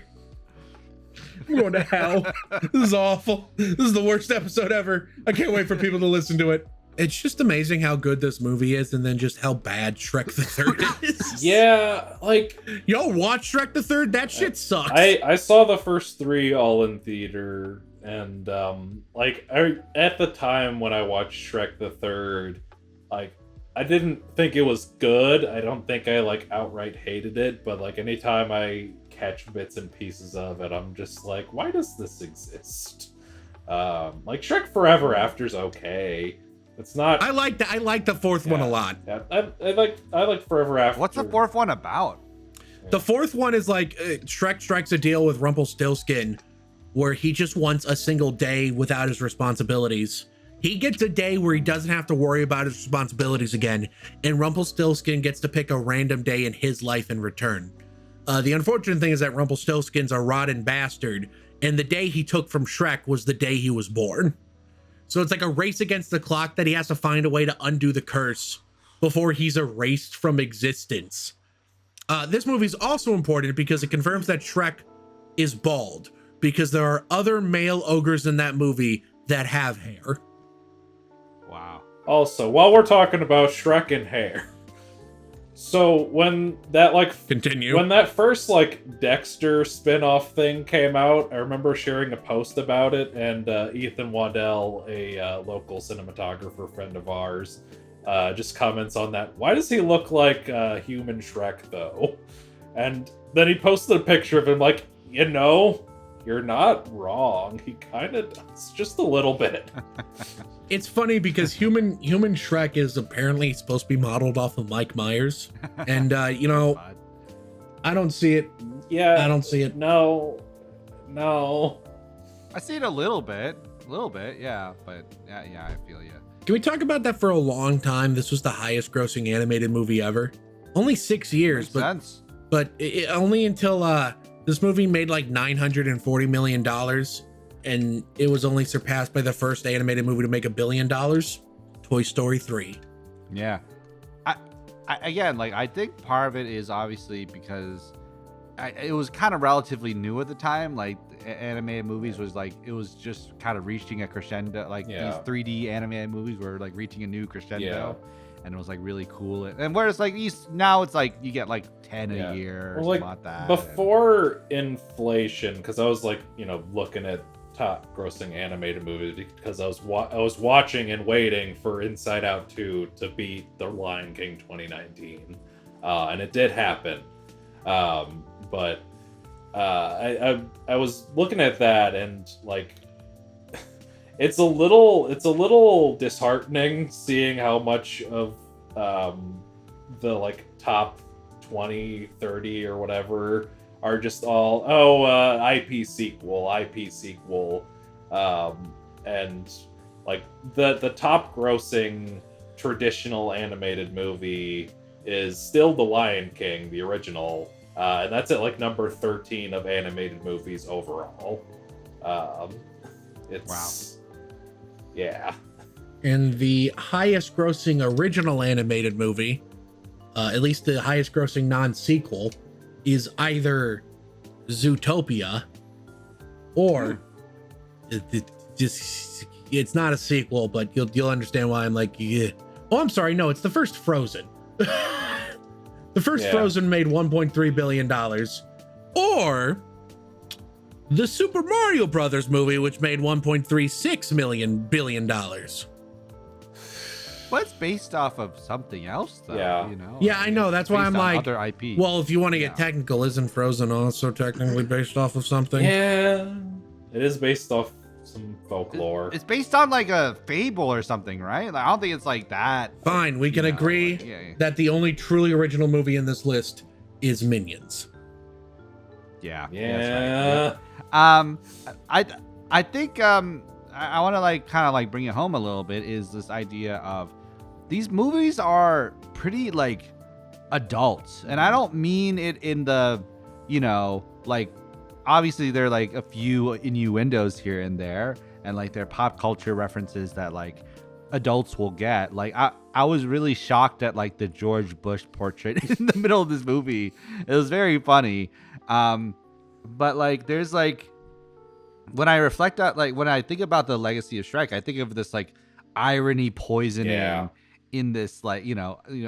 I'm going to hell. This is awful. This is the worst episode ever. I can't wait for people to listen to it. It's just amazing how good this movie is, and then just how bad Shrek the Third is. Yeah, like Y'all watch Shrek the Third? That shit sucks. I saw the first 3 all in theater, and at the time when I watched Shrek the Third, like I didn't think it was good. I don't think I like outright hated it, but like anytime I catch bits and pieces of it, I'm just like, why does this exist? Like Shrek Forever After's okay. It's not. I like the fourth one a lot. Yeah, I like Forever After. What's the fourth one about? The fourth one is like Shrek strikes a deal with Rumpelstiltskin, where he just wants a single day without his responsibilities. He gets a day where he doesn't have to worry about his responsibilities again, and Rumpelstiltskin gets to pick a random day in his life in return. The unfortunate thing is that Rumpelstiltskin's a rotten bastard, and the day he took from Shrek was the day he was born. So it's like a race against the clock that he has to find a way to undo the curse before he's erased from existence. This movie is also important because it confirms that Shrek is bald, because there are other male ogres in that movie that have hair. Wow. Also, while we're talking about Shrek and hair, so when that when that first Dexter spin-off thing came out, I remember sharing a post about it, and Ethan Waddell, a local cinematographer friend of ours, just comments on that. Why does he look like human Shrek though? And then he posted a picture of him like, you're not wrong. He kind of does, just a little bit. It's funny because human Shrek is apparently supposed to be modeled off of Mike Myers, and I don't see it. Yeah, I don't see it. No. I see it a little bit, yeah, but yeah, I feel you. Can we talk about that for a long time? This was the highest grossing animated movie ever. Only 6 years, Makes sense. but only until this movie made like $940 million, and it was only surpassed by the first animated movie to make $1 billion, Toy Story 3. Yeah. I think part of it is obviously because it was kind of relatively new at the time. Like animated movies was it was just kind of reaching a crescendo. These 3D animated movies were like reaching a new crescendo. and it was like really cool. And whereas like now it's like you get like 10 a year or something like that. Before inflation, because I was like, looking at top grossing animated movies because I was watching and waiting for Inside Out 2 to beat The Lion King 2019, and it did happen. But I was looking at that and like it's a little disheartening seeing how much of the like top 20, 30 or whatever are just all IP sequel, and like the top grossing traditional animated movie is still The Lion King, the original, and that's at like number 13 of animated movies overall. It's yeah. And the highest grossing original animated movie, at least the highest grossing non-sequel, is either Zootopia or it's not a sequel, but you'll understand why I'm like, yeah. Oh, I'm sorry. No, it's the first Frozen. The first Frozen made $1.3 billion. Or the Super Mario Brothers movie, which made $1.36 billion. But it's based off of something else, though. Yeah. Yeah, I know. That's why I'm like, other IP. Well, if you want to get technical, isn't Frozen also technically based off of something? Yeah, it is based off some folklore. It's based on like a fable or something, right? Like, I don't think it's like that. Fine, we can agree that the only truly original movie in this list is Minions. Yeah. Yeah. Right. I think I want to like kind of like bring it home a little bit is this idea of these movies are pretty like adults, and I don't mean it in the like obviously there are like a few innuendos here and there, and like they're pop culture references that like adults will get. Like I was really shocked at like the George Bush portrait in the middle of this movie. It was very funny. But like there's like when I reflect on like when I think about the legacy of Shrek, I think of this like irony poisoning in this like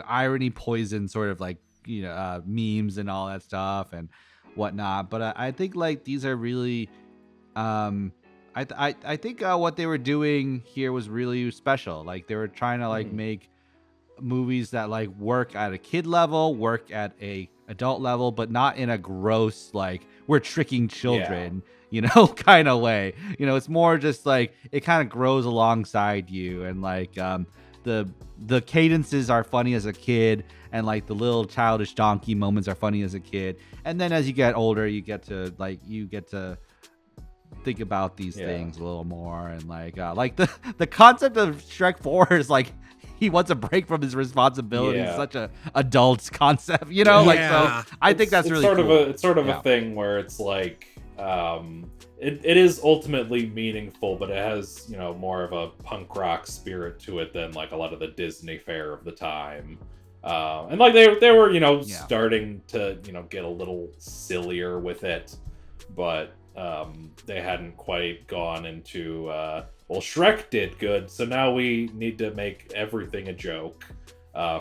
irony poison sort of like memes and all that stuff and whatnot. But I think like these are really I think what they were doing here was really special. Like they were trying to like make movies that like work at a kid level, work at a adult level, but not in a gross like we're tricking children kind of way. It's more just like it kind of grows alongside you, and like the cadences are funny as a kid, and like the little childish donkey moments are funny as a kid, and then as you get older you get to think about these things a little more, and like the concept of Shrek 4 is like he wants a break from his responsibilities. Yeah. Such a adult's concept, like so I think that's really cool. It's sort of a thing where it's like it is ultimately meaningful, but it has more of a punk rock spirit to it than like a lot of the Disney fare of the time. And like they were starting to get a little sillier with it, but they hadn't quite gone into well, Shrek did good, so now we need to make everything a joke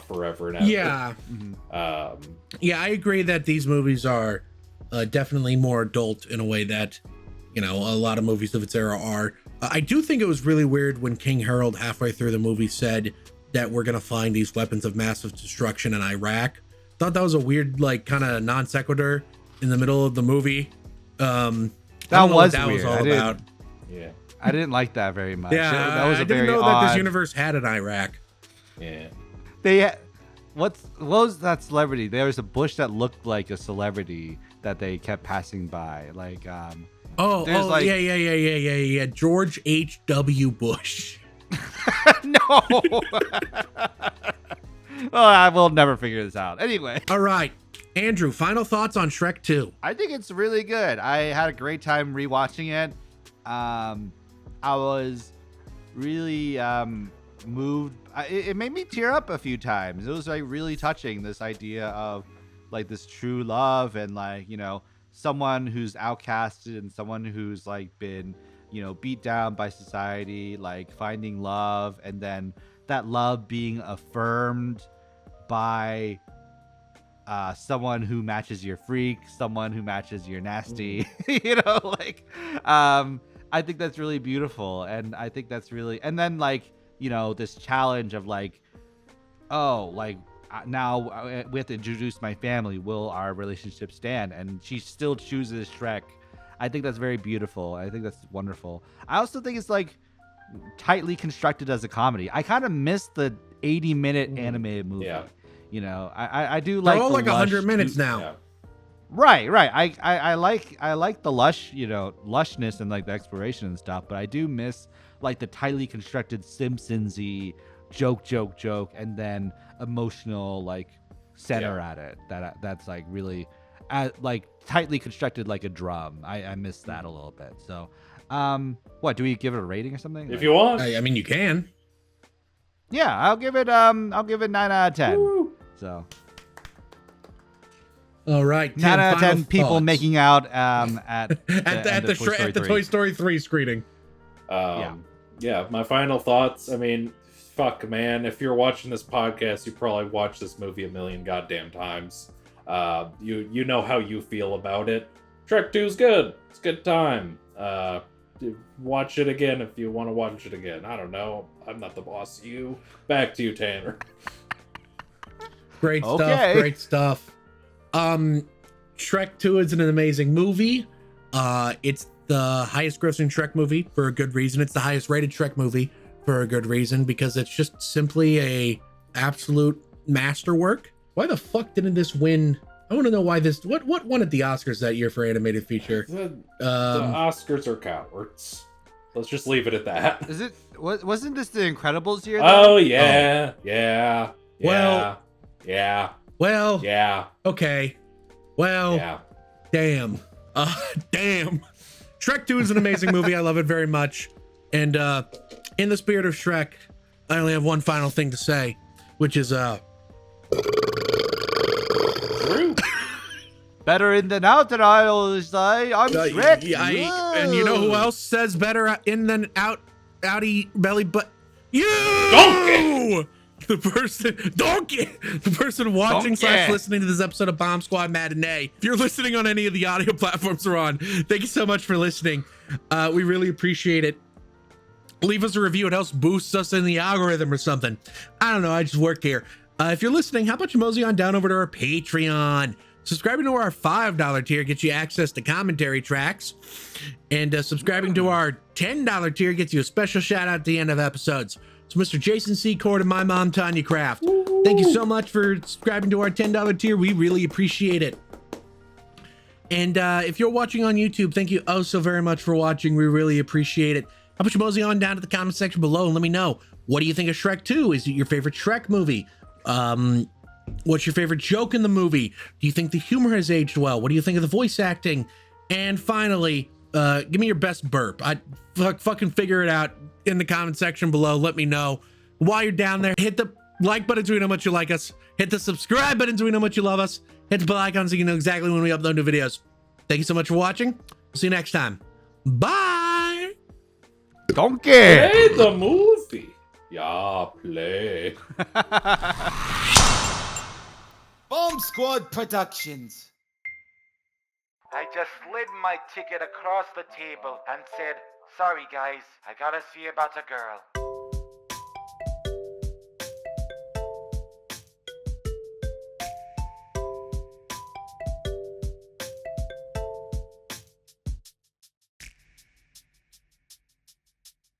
forever and ever. Yeah. Yeah, I agree that these movies are definitely more adult in a way that a lot of movies of its era are. I do think it was really weird when King Harold halfway through the movie said that we're gonna find these weapons of massive destruction in Iraq. Thought that was a weird like kind of non sequitur in the middle of the movie. That was weird. Was all about. Yeah. I didn't like that very much. Yeah, that was I didn't know that this universe had an Iraq. Yeah. What was that celebrity? There was a bush that looked like a celebrity that they kept passing by. Like like, yeah. George H.W. Bush. No. Well, I will never figure this out. Anyway. All right. Andrew, final thoughts on Shrek 2. I think it's really good. I had a great time rewatching it. I was really moved. It made me tear up a few times. It was like really touching, this idea of like this true love and like someone who's outcasted and someone who's like been beat down by society, like finding love, and then that love being affirmed by someone who matches your freak, someone who matches your nasty, I think that's really beautiful. And I think that's really, and then this challenge of now we have to introduce my family. Will our relationship stand? And she still chooses Shrek. I think that's very beautiful. I think that's wonderful. I also think it's tightly constructed as a comedy. I kind of miss the 80-minute animated movie. Yeah. I do They're like all the like 100 minutes now. Yeah. Right. I like the lushness and the exploration and stuff, but I do miss the tightly constructed Simpsons-y joke, and then emotional center at it. That's really tightly constructed like a drum. I miss that a little bit. So, what do we give it a rating or something? If you want, I mean, you can. Yeah, I'll give it 9 out of 10. Woo. So. All right, 9 out of 10 people thoughts. making out at the Toy Story 3 screening. Yeah, my final thoughts. I mean, fuck, man. If you're watching this podcast, you probably watched this movie a million goddamn times. You know how you feel about it. Shrek 2 is good. It's a good time. Watch it again if you want to watch it again. I don't know. I'm not the boss. Back to you, Tanner. Great stuff. Okay. Great stuff. Shrek 2 is an amazing movie. It's the highest grossing Shrek movie for a good reason. It's the highest rated Shrek movie for a good reason, because it's just simply a absolute masterwork. Why the fuck didn't this win? I want to know why this. What won at the Oscars that year for animated feature? The Oscars are cowards. Let's just leave it at that. Is it? Wasn't this the Incredibles year? Oh yeah, yeah. Well, yeah. Well, Yeah. okay. Well, Yeah. damn. Damn. Shrek 2 is an amazing movie. I love it very much. And in the spirit of Shrek, I only have one final thing to say, which is True. Better in than out than I always say. I'm Shrek. and you know who else says better in than out, outie belly but you Donkey! The person watching / listening to this episode of Bomb Squad Matinee. If you're listening on any of the audio platforms we're on, thank you so much for listening. We really appreciate it. Leave us a review. It helps boost us in the algorithm or something. I don't know. I just work here. If you're listening, how about you mosey on down over to our Patreon? Subscribing to our $5 tier gets you access to commentary tracks. And subscribing to our $10 tier gets you a special shout out at the end of episodes. So Mr. Jason C. Cord and my mom, Tanya Kraft. Thank you so much for subscribing to our $10 tier. We really appreciate it. And if you're watching on YouTube, thank you oh so very much for watching. We really appreciate it. How about you mosey on down to the comment section below and let me know, what do you think of Shrek 2? Is it your favorite Shrek movie? What's your favorite joke in the movie? Do you think the humor has aged well? What do you think of the voice acting? And finally, give me your best burp. I fucking figure it out in the comment section below. Let me know. While you're down there, hit the like button so we know how much you like us. Hit the subscribe button so we know how much you love us. Hit the bell icon so you know exactly when we upload new videos. Thank you so much for watching. See you next time. Bye. Donkey. Play the movie. Yeah, play. Bomb Squad Productions. I just slid my ticket across the table and said, "Sorry guys, I gotta see about a girl."